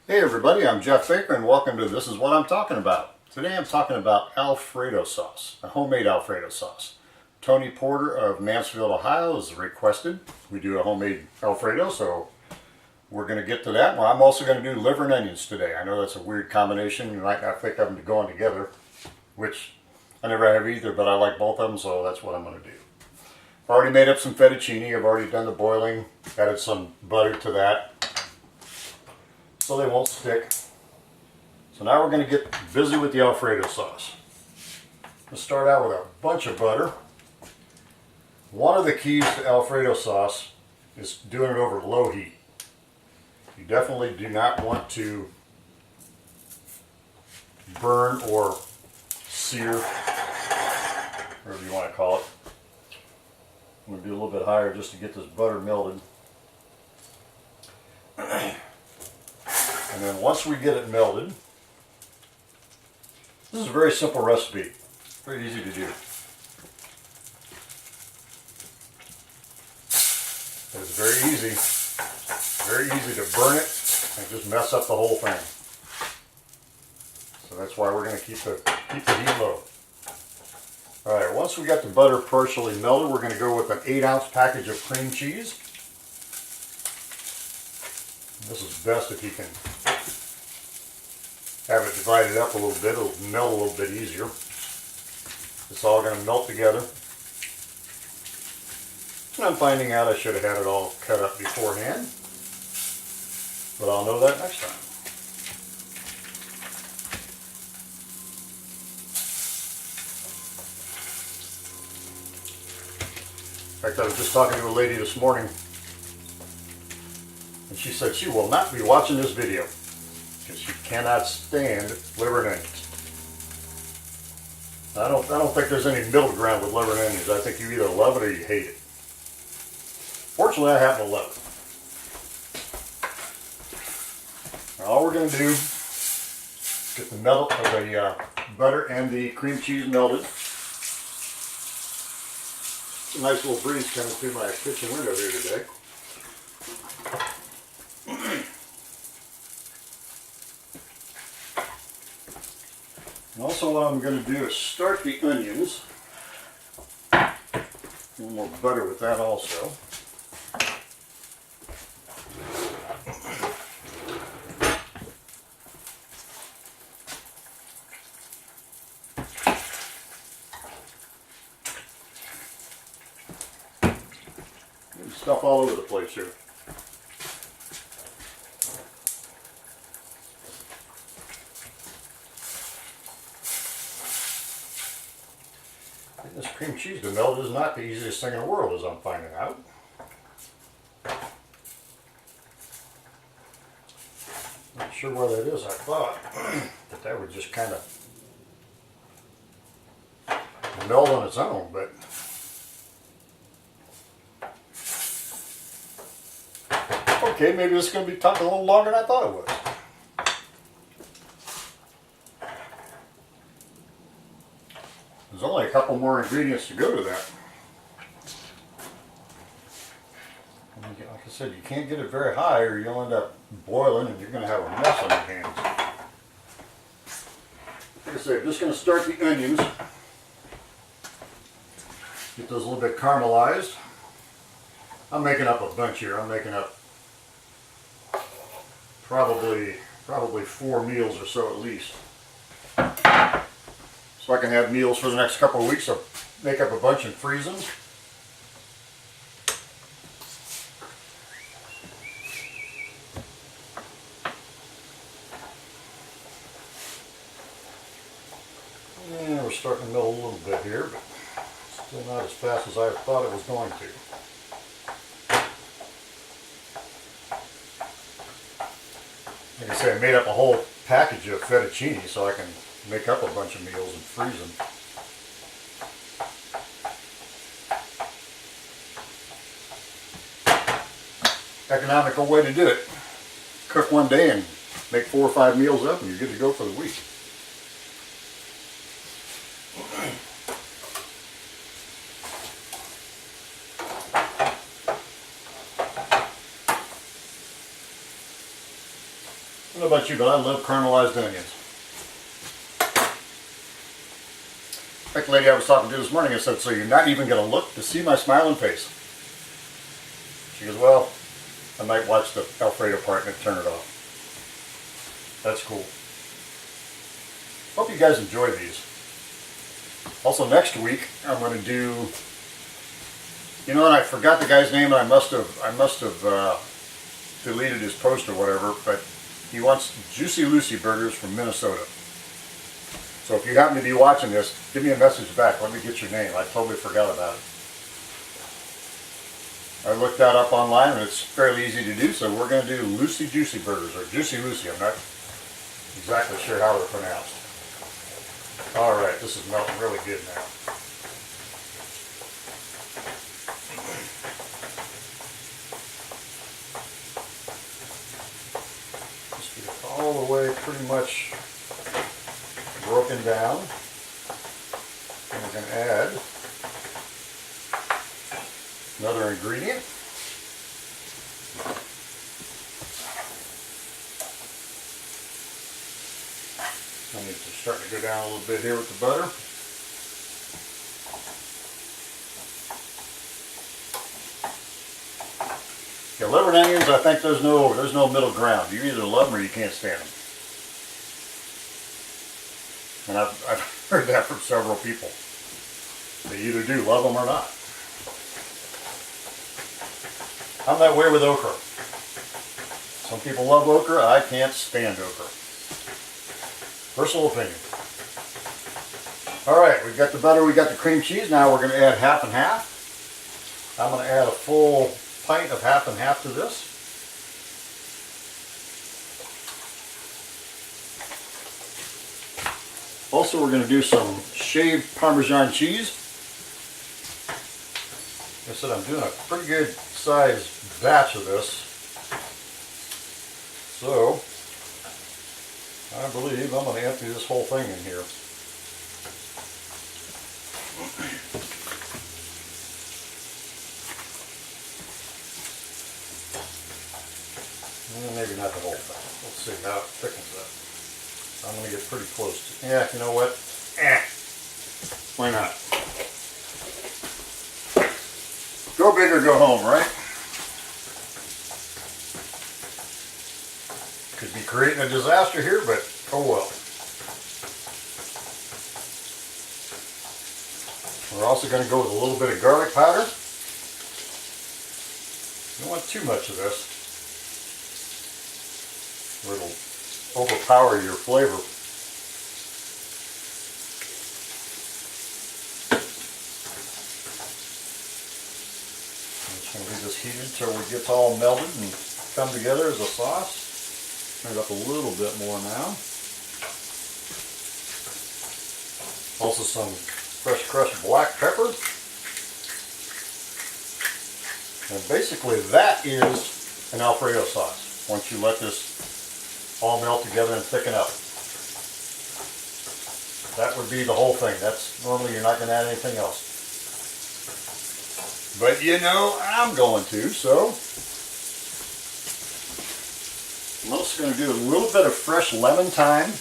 Hey everybody, I'm Jeff Baker and welcome to This Is What I'm Talking About. Today I'm talking about Alfredo sauce, a homemade Alfredo sauce. Tony Porter of Mansfield, Ohio has requested we do a homemade Alfredo, so we're going to get to that. Well, I'm also going to do liver and onions today. I know that's a weird combination. You might not think of them going together, which I never have either, but I like both of them, so that's what I'm going to do. I've already made up some fettuccine. I've already done the boiling, added some butter to that so they won't stick. So now we're going to get busy with the Alfredo sauce. Let's start out with a bunch of butter. One of the keys to Alfredo sauce is doing it over low heat. You definitely do not want to burn or sear, whatever you want to call it. I'm going to do a little bit higher just to get this butter melted. And then once we get it melted, this is a very simple recipe, very easy to do. It's very easy to burn it and just mess up the whole thing. So that's why we're going to keep the heat low. All right, once we got the butter partially melted, we're going to go with an 8-ounce package of cream cheese. This is best if you can have it divided up a little bit. It'll melt a little bit easier. It's all going to melt together. And I'm finding out I should have had it all cut up beforehand, but I'll know that next time. In fact, I was just talking to a lady this morning, and she said she will not be watching this video because she cannot stand liver and onions. I don't think there's any middle ground with liver and onions. I think you either love it or you hate it. Fortunately, I happen to love it. Now, all we're going to do is get the melt of the butter and the cream cheese melted. It's a nice little breeze coming through my kitchen window here today. And also what I'm going to do is start the onions. A little more butter with that also. Getting stuff all over the place here. This cream cheese to melt is not the easiest thing in the world, as I'm finding out. Not sure where that is. I thought that would just kind of melt on its own, but okay, maybe this is going to be taking a little longer than I thought it was. There's only a couple more ingredients to go to that. And like I said, you can't get it very high or you'll end up boiling and you're going to have a mess on your hands. Like I said, I'm just going to start the onions. Get those a little bit caramelized. I'm making up a bunch here. I'm making up probably 4 meals or so at least. So I can have meals for the next couple of weeks. So make up a bunch and freeze them. And we're starting to melt a little bit here, but still not as fast as I thought it was going to. Like I say, I made up a whole package of fettuccine so I can make up a bunch of meals and freeze them. Economical way to do it. Cook one day and make 4 or 5 meals up and you're good to go for the week. I don't know about you, but I love caramelized onions. Like the lady I was talking to this morning, I said, so you're not even going to look to see my smiling face? She goes, well, I might watch the Alfredo part and turn it off. That's cool. Hope you guys enjoy these. Also next week, I'm going to do, you know, and I forgot the guy's name, and I must have deleted his post or whatever, but he wants Juicy Lucy burgers from Minnesota. So if you happen to be watching this, give me a message back. Let me get your name. I totally forgot about it. I looked that up online, and it's fairly easy to do, so we're going to do Lucy Juicy burgers, or Juicy Lucy. I'm not exactly sure how they're pronounced. Alright, this is melting really good now. Just get it all the way pretty much broken down. And we're going to add another ingredient. I need to start to go down a little bit here with the butter. Yeah, liver and onions, I think there's no middle ground. You either love them or you can't stand them. And I've heard that from several people. They either do love them or not. I'm that way with okra. Some people love okra. I can't stand okra. Personal opinion. Alright, we've got the butter, we've got the cream cheese. Now we're going to add half and half. I'm going to add a full pint of half and half to this. Also, we're going to do some shaved Parmesan cheese. Like I said, I'm doing a pretty good sized batch of this. So, I believe I'm going to empty this whole thing in here. Maybe not the whole thing. Let's see how it thickens up. I'm going to get pretty close to it. Yeah, you know what? Why not? Go big or go home, right? Could be creating a disaster here, but oh well. We're also going to go with a little bit of garlic powder. You don't want too much of this, or it'll overpower your flavor. I'm just going to leave this heated until it gets all melted and come together as a sauce. Turn it up a little bit more now. Also some fresh crushed black pepper. And basically that is an Alfredo sauce. Once you let this all melt together and thicken up. That would be the whole thing. That's normally you're not going to add anything else. But you know, I'm going to, so I'm also going to do a little bit of fresh lemon thyme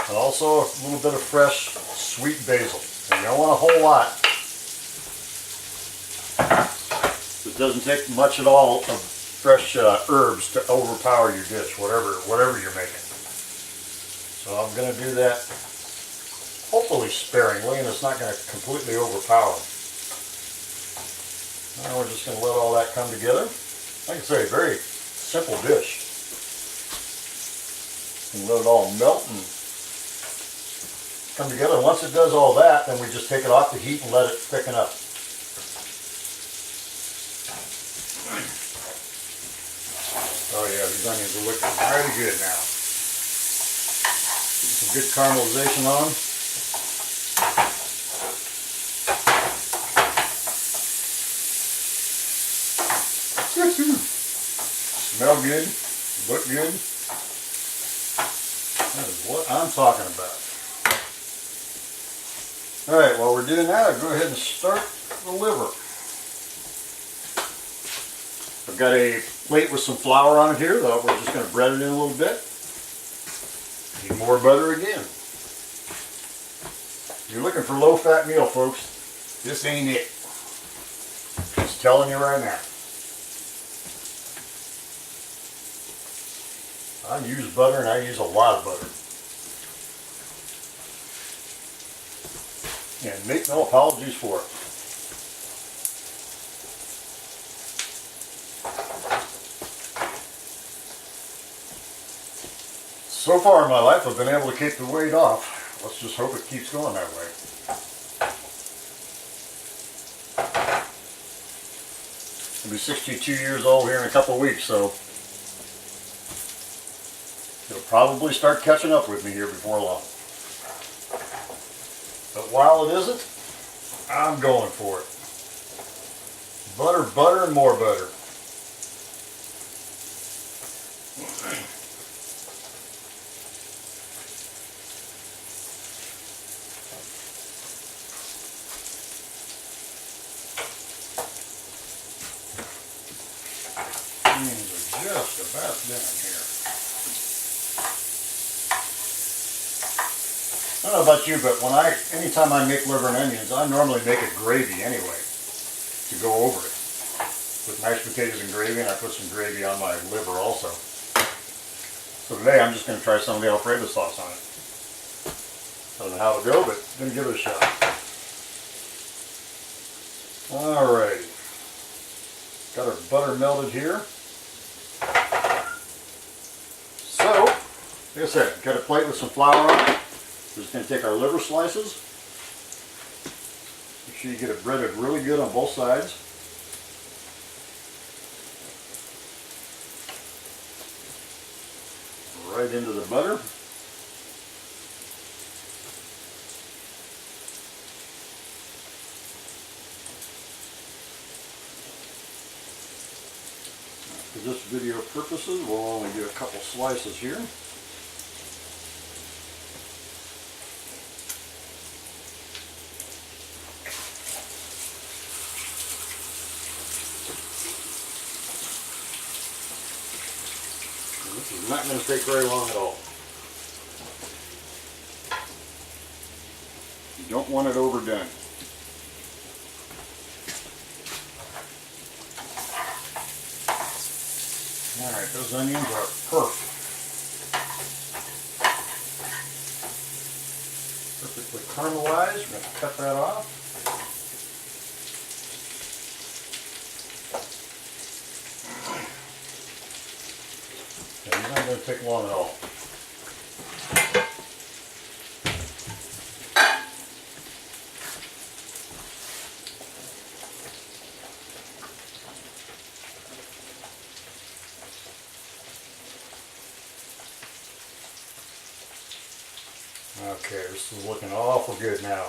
and also a little bit of fresh sweet basil. And you don't want a whole lot. It doesn't take much at all of fresh herbs to overpower your dish, whatever you're making. So I'm going to do that hopefully sparingly, and it's not going to completely overpower. Now we're just going to let all that come together. Like I say, very simple dish. And let it all melt and come together. And once it does all that, then we just take it off the heat and let it thicken up. Oh yeah, these onions are looking pretty good now. Get some good caramelization on. Smell good, look good. That is what I'm talking about. Alright, while we're doing that, I'll go ahead and start the liver. I've got a plate with some flour on it here, though. We're just going to bread it in a little bit. Need more butter again. You're looking for low-fat meal, folks. This ain't it. Just telling you right now. I use butter, and I use a lot of butter. And make no apologies for it. So far in my life, I've been able to keep the weight off. Let's just hope it keeps going that way. I'll be 62 years old here in a couple of weeks, so it'll probably start catching up with me here before long. But while it isn't, I'm going for it. Butter, butter, and more butter. Just about done here. I don't know about you, but anytime I make liver and onions, I normally make a gravy anyway to go over it. With mashed potatoes and gravy, and I put some gravy on my liver also. So today I'm just going to try some of the Alfredo sauce on it. I don't know how it'll go, but I'm going to give it a shot. Alright. Got our butter melted here. So, like I said, got a plate with some flour on it. We're just going to take our liver slices. Make sure you get it breaded really good on both sides. Right into the butter. For this video purposes, we'll only do a couple slices here. This is not going to take very long at all. You don't want it overdone. Alright, those onions are perfect. Perfectly caramelized. We're going to cut that off. Okay, it's not going to take long at all. Okay, this is looking awful good now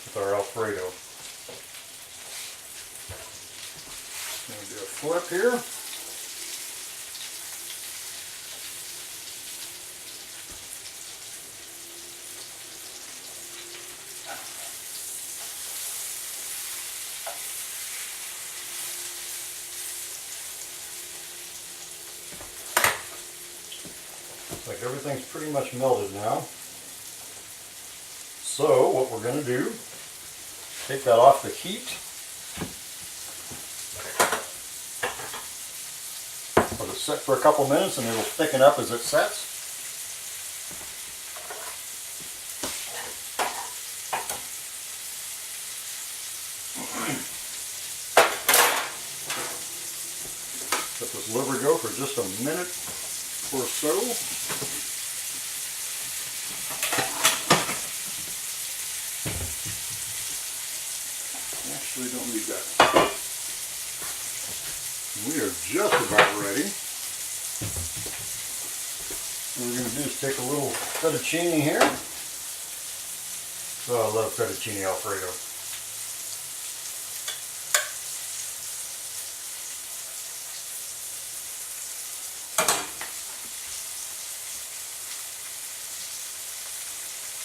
with our Alfredo. Going to do a flip here. Looks like everything's pretty much melted now. So what we're going to do, take that off the heat. Let it set for a couple minutes and it'll thicken up as it sets. Let this liver go for just a minute or so. Actually, don't need that. We are just about ready. What we're going to do is take a little fettuccine here. Oh, I love fettuccine Alfredo.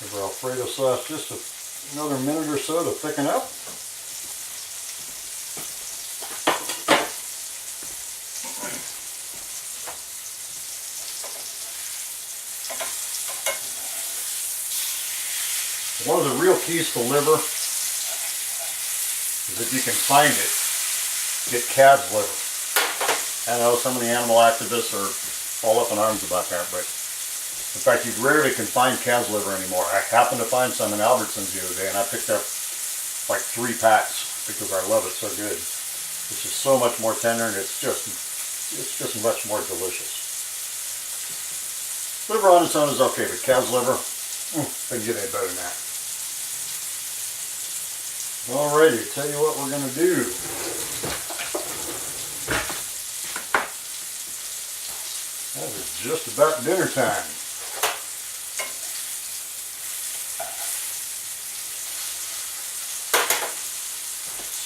Give our Alfredo sauce just another minute or so to thicken up. One of the real keys to liver is if you can find it, get calf's liver. I know some of the animal activists are all up in arms about that, but in fact, you rarely can find calf's liver anymore. I happened to find some in Albertsons the other day, and I picked up like 3 packs because I love it so good. It's just so much more tender, and it's just much more delicious. Liver on its own is okay, but calf's liver, doesn't get any better than that. Alrighty, tell you what we're going to do. That is just about dinner time.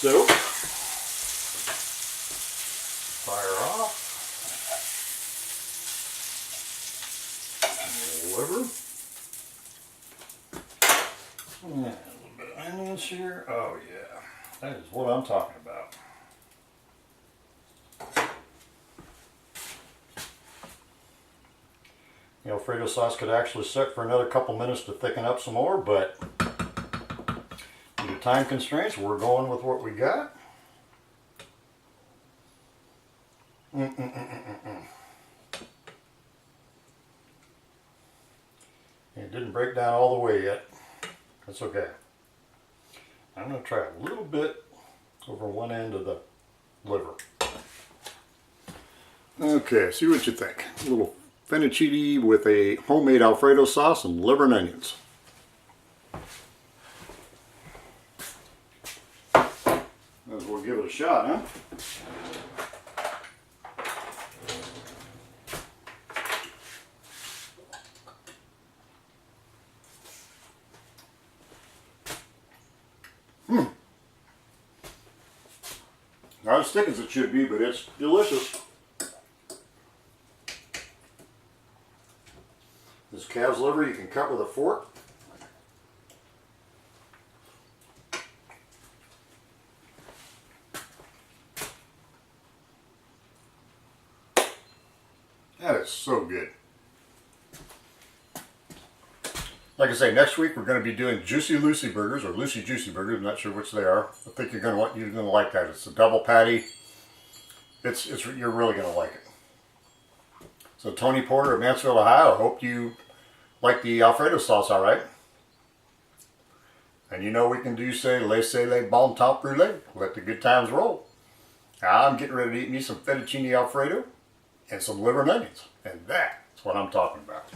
So, fire off. Liver. And a little bit of onions here. Oh yeah, that is what I'm talking about. The Alfredo sauce could actually sit for another couple minutes to thicken up some more, but due to time constraints, we're going with what we got. It didn't break down all the way yet. That's okay. I'm going to try a little bit over one end of the liver. Okay, see what you think. A little fettuccine with a homemade Alfredo sauce and liver and onions. We'll give it a shot, huh? Not as thick as it should be, but it's delicious. This calf's liver you can cut with a fork. That is so good. Like I say, next week we're going to be doing Juicy Lucy burgers, or Lucy Juicy burgers. I'm not sure which they are. I think you're going to like that. It's a double patty. You're really going to like it. So Tony Porter of Mansfield, Ohio. Hope you like the Alfredo sauce, all right. And you know we can do say laissez les bon temps brûler. Let the good times roll. Now I'm getting ready to eat me some fettuccine Alfredo and some liver and onions, and that's what I'm talking about.